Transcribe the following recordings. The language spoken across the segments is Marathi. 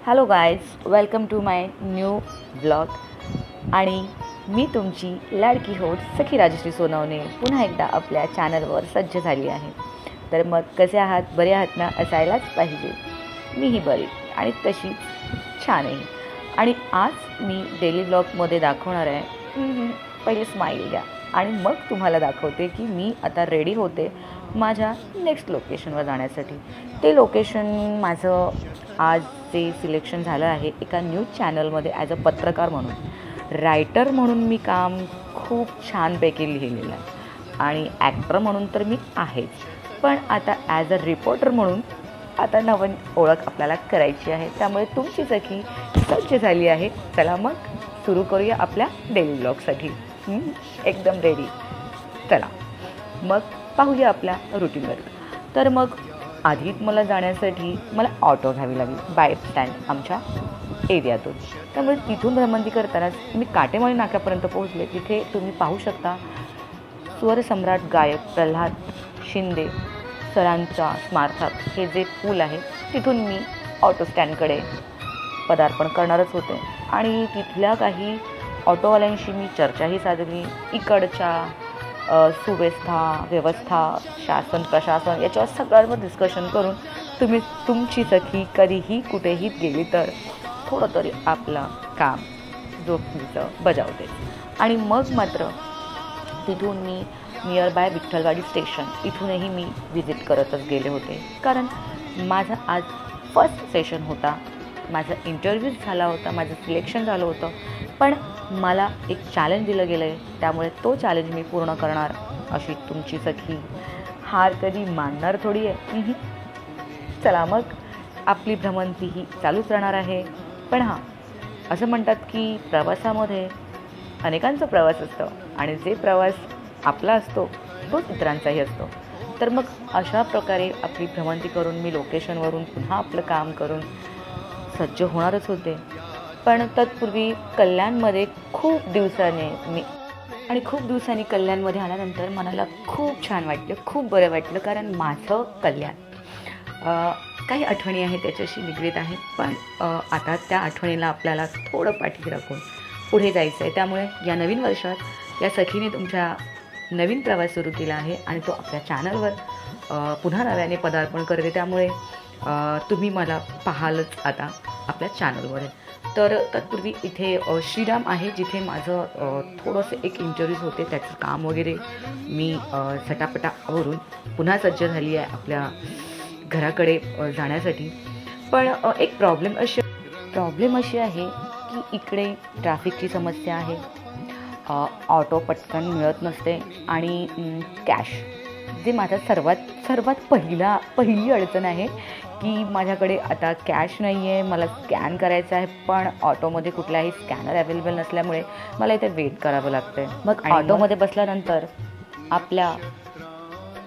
Hello guys, welcome to my new vlog. आणि मी तुमची लाडकी होस्ट सखी राजश्री सोनवणे पुन्हा एकदा आपल्या चॅनलवर सज्ज झाली आहे. तर मग कसे आहात? बरे आहात ना? असायलाच पाहिजे. मीही बरी आणि तशीच छान आहे. आणि आज मी डेली ब्लॉगमध्ये दाखवणार आहे, पहिले स्माईल द्या आणि मग तुम्हाला दाखवते की मी आता रेडी होते माझ्या नेक्स्ट लोकेशनवर जाण्यासाठी. ते लोकेशन माझं आज जे सिलेक्शन झालं आहे एका न्यूज चॅनलमध्ये ॲज अ पत्रकार म्हणून. रायटर म्हणून मी काम खूप छानपैकी लिहिलेलं आहे आणि ॲक्टर म्हणून तर मी आहेच, पण आता ॲज अ रिपोर्टर म्हणून आता नवीन ओळख आपल्याला करायची आहे. त्यामुळे तुमची सखी सज्ज झाली आहे. चला मग सुरू करूया आपल्या डेली ब्लॉगसाठी. एकदम रेडी. चला मग पाहूया आपल्या रुटीनवर. तर मग आधी मला जाण्यासाठी मला ऑटो घ्यावी लागली बाय स्टँड आमच्या एरियातून. त्यामुळे तिथून भ्रमंती करतानाच मी काटेमाळी नाक्यापर्यंत पोहोचले. तिथे तुम्ही पाहू शकता स्वरसम्राट गायक प्रल्हाद शिंदे सरांचा स्मारक हे जे पूल आहे तिथून मी ऑटो स्टँडकडे पदार्पण करणारच होते. आणि तिथल्या काही ऑटोवाल्यांशी मी चर्चाही साधली. इकडच्या व्यवस्था, शासन, प्रशासन याच्यावर सगळ्यांवर डिस्कशन करून तुमची सखी कधीही कुठेही गेली तर थोडं तरी आपलं काम जोखमीचं बजावते. आणि मग मात्र तिथून मी नियर बाय विठ्ठलवाडी स्टेशन इथूनही मी व्हिजिट करतच गेले होते. कारण माझं आज फर्स्ट सेशन होता. माझा इंटरव्ह्यू झाला होता, माझं सिलेक्शन झालं होतं. पण मला एक चॅलेंज दिलं गेलं आहे, त्यामुळे तो चॅलेंज मी पूर्ण करणार अशी तुमची सखी हार कधी मानणार थोडी आहे. चला मग आपली भ्रमंती ही चालूच राहणार आहे. पण हां, असं म्हणतात की प्रवासामध्ये अनेकांचा प्रवास असतो आणि जे प्रवास आपला असतो तोच इतरांचाही असतो. तर मग अशा प्रकारे आपली भ्रमंती करून मी लोकेशनवरून पुन्हा आपलं काम करून सज्ज होणारच होते. पण तत्पूर्वी कल्याणमध्ये खूप दिवसांनी कल्याणमध्ये आल्यानंतर मनाला खूप छान वाटलं, खूप बरं वाटलं. कारण माझं कल्याण काही आठवणी आहेत त्याच्याशी निगडीत आहेत. पण आता त्या आठवणीला आपल्याला थोडं पाठी राखून पुढे जायचं आहे. त्यामुळे या नवीन वर्षात या सखीने तुमच्या नवीन प्रवास सुरू केला आहे आणि तो आपल्या चॅनलवर पुन्हा नव्याने पदार्पण करते. त्यामुळे तुम्ही मला पाहालच आता आपल्या चॅनलवर. तर तत्पूर्वी इथे श्रीराम आहे जिथे माझं थोडंसं एक इंटरव्ह्यूज होते, त्याचं काम वगैरे मी झटापटावरून पुन्हा सज्ज झाली आहे आपल्या घराकडे जाण्यासाठी. पण एक प्रॉब्लेम अशी आहे की इकडे ट्रॅफिकची समस्या आहे, ऑटो पटकन मिळत नसते आणि कॅश जे माझा सर्वात पहिली अडचण आहे की माझ्याकडे आता कॅश नाही आहे. मला स्कॅन करायचं आहे पण ऑटोमध्ये कुठलाही स्कॅनर अवेलेबल नसल्यामुळे मला इथे वेट करावं लागतं आहे. मग ऑटोमध्ये बसल्यानंतर आपल्या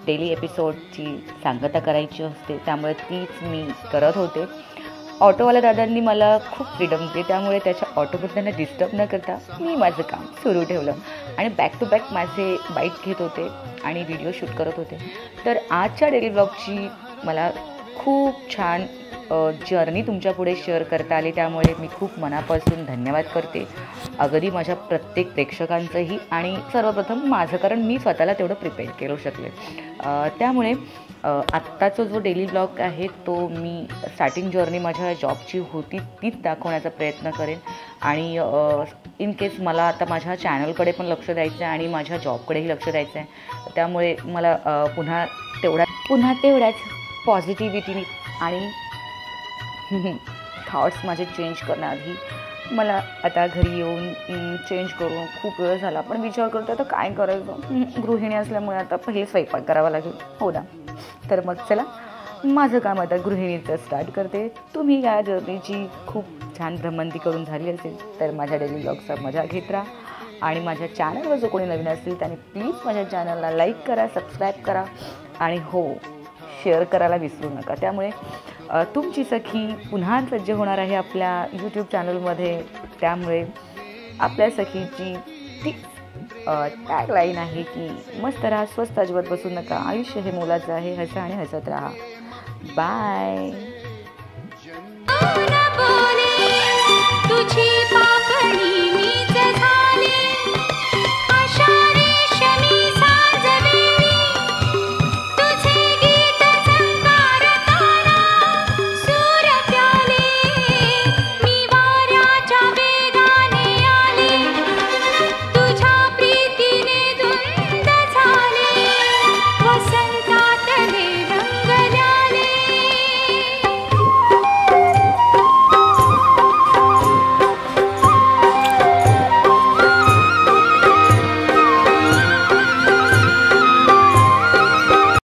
डेली एपिसोडची सांगता करायची असते, त्यामुळे तीच मी करत होते. ऑटोवाल्या दादांनी मला खूप फ्रीडम दिली, त्यामुळे त्याच्या ऑटोमध्ये त्यांना डिस्टर्ब न करता मी माझं काम सुरू ठेवलं आणि बॅक टू बॅक माझे बाईट घेत होते आणि व्हिडिओ शूट करत होते. तर आजच्या डेली ब्लॉगची मला खूप छान जर्नी तुमच्यापुढे शेअर करता आली. त्यामुळे मी खूप मनापासून धन्यवाद करते अगदी माझ्या प्रत्येक प्रेक्षकांचंही आणि सर्वप्रथम माझं, कारण मी स्वतःला तेवढं प्रिपेअर करू शकले. त्यामुळे आत्ताचा जो डेली ब्लॉग आहे तो मी स्टार्टिंग जर्नी माझ्या जॉबची होती तीच दाखवण्याचा प्रयत्न करेन. आणि इन केस मला आता माझ्या चॅनलकडे पण लक्ष द्यायचं आहे आणि माझ्या जॉबकडेही लक्ष द्यायचं आहे. त्यामुळे मला पुन्हा तेवढ्याच पॉझिटिव्हिटी आणि थॉट्स माझे चेंज करण्याआधी मला आता घरी येऊन चेंज करून खूप वेळ झाला. पण विचार करतो आता काय करायचं, गृहिणी असल्यामुळे आता पहिले स्वयंपाक करावा लागेल. हो ना. तर मग चला माझं काम आता गृहिणीचं स्टार्ट करते. तुम्ही या जर्नीची खूप छान भ्रमंती करून झाली असेल तर माझ्या डेली ब्लॉगचा मजा घेत राहा. आणि माझ्या चॅनलवर जो कोणी नवीन असेल त्याने प्लीज माझ्या चॅनलला लाईक करा, सबस्क्राईब करा आणि हो शेअर करायला विसरू नका. त्यामुळे तुमची सखी पुन्हा सज्ज होणार आहे आपल्या यूट्यूब चॅनलमध्ये. त्यामुळे आपल्या सखीची ती टॅगलाईन आहे की मस्त राहा, स्वस्त अजिबात बसू नका, आयुष्य हे मोलाचं आहे, हसा आणि हसत राहा. बाय.